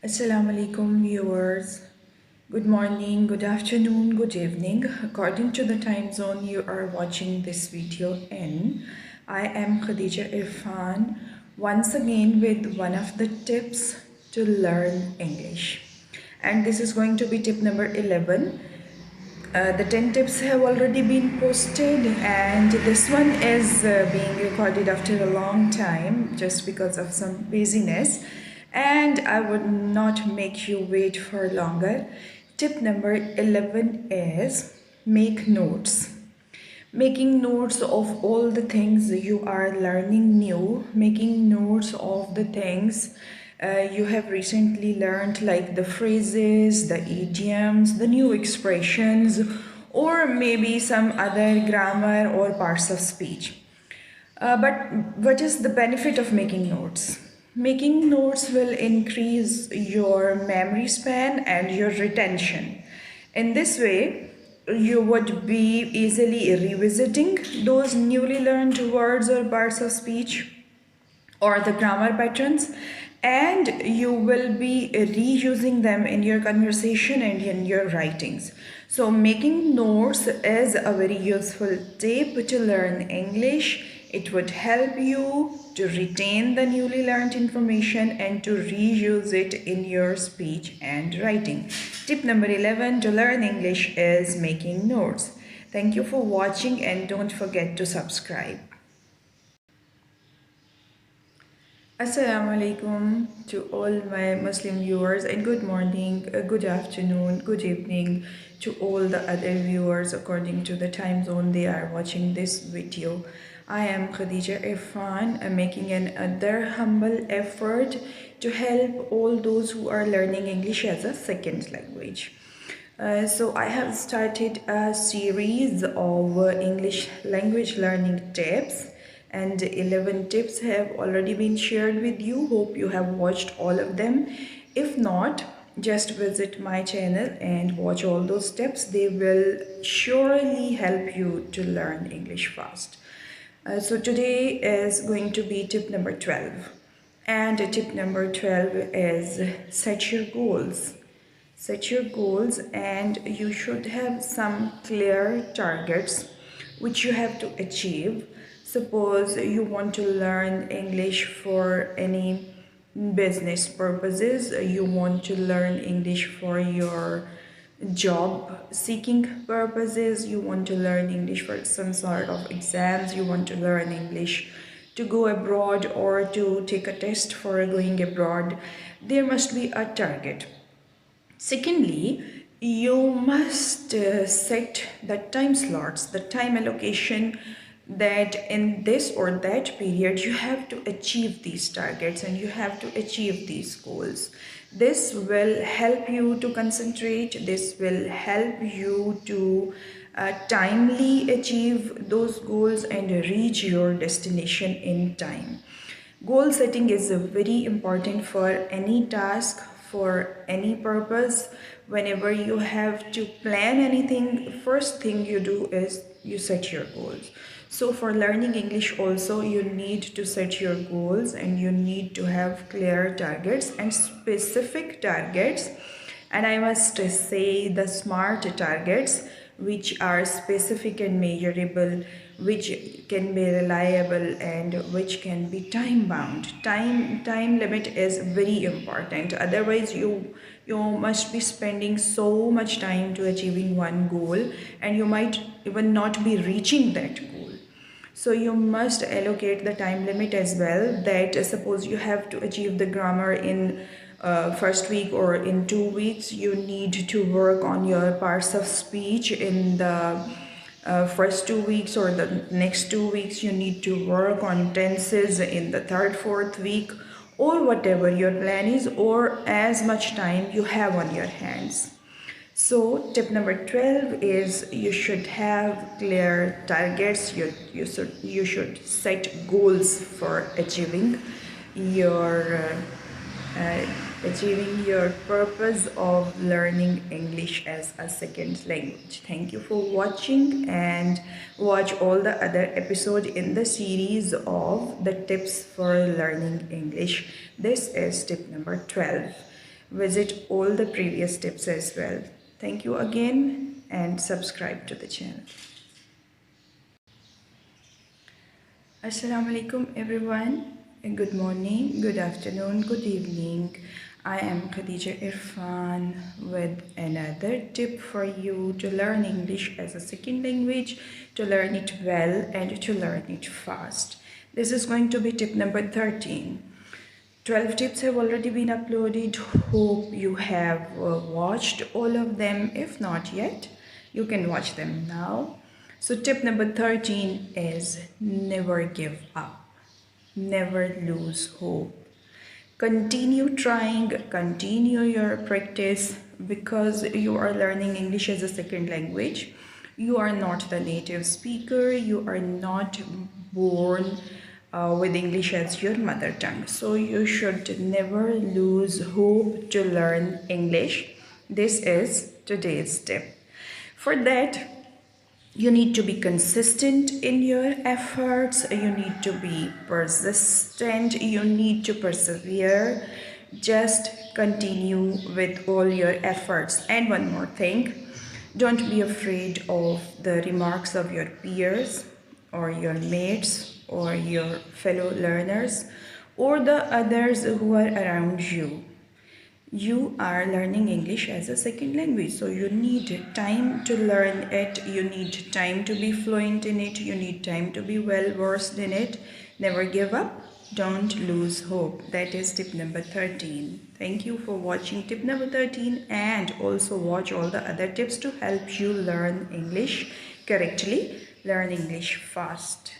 Assalamu alaikum viewers. Good morning, good afternoon, good evening. According to the time zone you are watching this video in, I am Khadija Irfan once again with one of the tips to learn English. And this is going to be tip number 11. The 10 tips have already been posted, and this one is being recorded after a long time just because of some busyness. And I would not make you wait for longer. Tip number 11 is make notes. Making notes of all the things you are learning new, making notes of the things you have recently learned, like the phrases, the idioms, the new expressions, or maybe some other grammar or parts of speech. But what is the benefit of making notes? Making notes will increase your memory span and your retention. In this way, you would be easily revisiting those newly learned words or parts of speech or the grammar patterns, and you will be reusing them in your conversation and in your writings. So making notes is a very useful tip to learn English. It would help you to retain the newly learned information and to reuse it in your speech and writing. Tip number 11 to learn English is making notes. Thank you for watching, and don't forget to subscribe. Assalamu alaikum to all my Muslim viewers, and good morning, good afternoon, good evening to all the other viewers according to the time zone they are watching this video. I am Khadija Irfan. I'm making another humble effort to help all those who are learning English as a second language. So I have started a series of English language learning tips, and 11 tips have already been shared with you. Hope you have watched all of them. If not, just visit my channel and watch all those tips. They will surely help you to learn English fast. So today is going to be tip number 12, and tip number 12 is set your goals. Set your goals, and you should have some clear targets which you have to achieve. Suppose you want to learn English for any business purposes, you want to learn English for your job seeking purposes, you want to learn English for some sort of exams, you want to learn English to go abroad or to take a test for going abroad. There must be a target. Secondly, you must set the time slots, the time allocation, that in this or that period you have to achieve these targets and you have to achieve these goals. This will help you to concentrate, this will help you to timely achieve those goals and reach your destination in time. Goal setting is very important for any task, for any purpose. Whenever you have to plan anything, first thing you do is you set your goals. So for learning English also, you need to set your goals and you need to have clear targets and specific targets. And I must say the SMART targets, which are specific and measurable, which can be reliable, and which can be time bound. Time limit is very important. Otherwise you must be spending so much time to achieving one goal, and you might even not be reaching that goal. So you must allocate the time limit as well, that suppose you have to achieve the grammar in first week or in 2 weeks, you need to work on your parts of speech in the first 2 weeks, or the next 2 weeks you need to work on tenses in the third, fourth week, or whatever your plan is, or as much time you have on your hands. So tip number 12 is you should have clear targets. You should set goals for achieving your purpose of learning English as a second language. Thank you for watching, and watch all the other episodes in the series of the tips for learning English. This is tip number 12. visit all the previous tips as well. Thank you again and subscribe to the channel. Assalamu alaikum everyone. Good morning, good afternoon, good evening. I am Khadija Irfan with another tip for you to learn English as a second language, to learn it well and to learn it fast. This is going to be tip number 13. 12 tips have already been uploaded. Hope you have watched all of them. If not yet, you can watch them now. So tip number 13 is never give up. Never lose hope. Continue trying, continue your practice, because you are learning English as a second language. You are not the native speaker. You are not born with English as your mother tongue. So you should never lose hope to learn English. This is today's tip. For that, you need to be consistent in your efforts. You need to be persistent. You need to persevere. Just continue with all your efforts. And one more thing, don't be afraid of the remarks of your peers or your mates or your fellow learners or the others who are around you. You are learning English as a second language, so you need time to learn it. You need time to be fluent in it. You need time to be well versed in it. Never give up. Don't lose hope. That is tip number 13. Thank you for watching tip number 13, and also watch all the other tips to help you learn English correctly, learn English fast.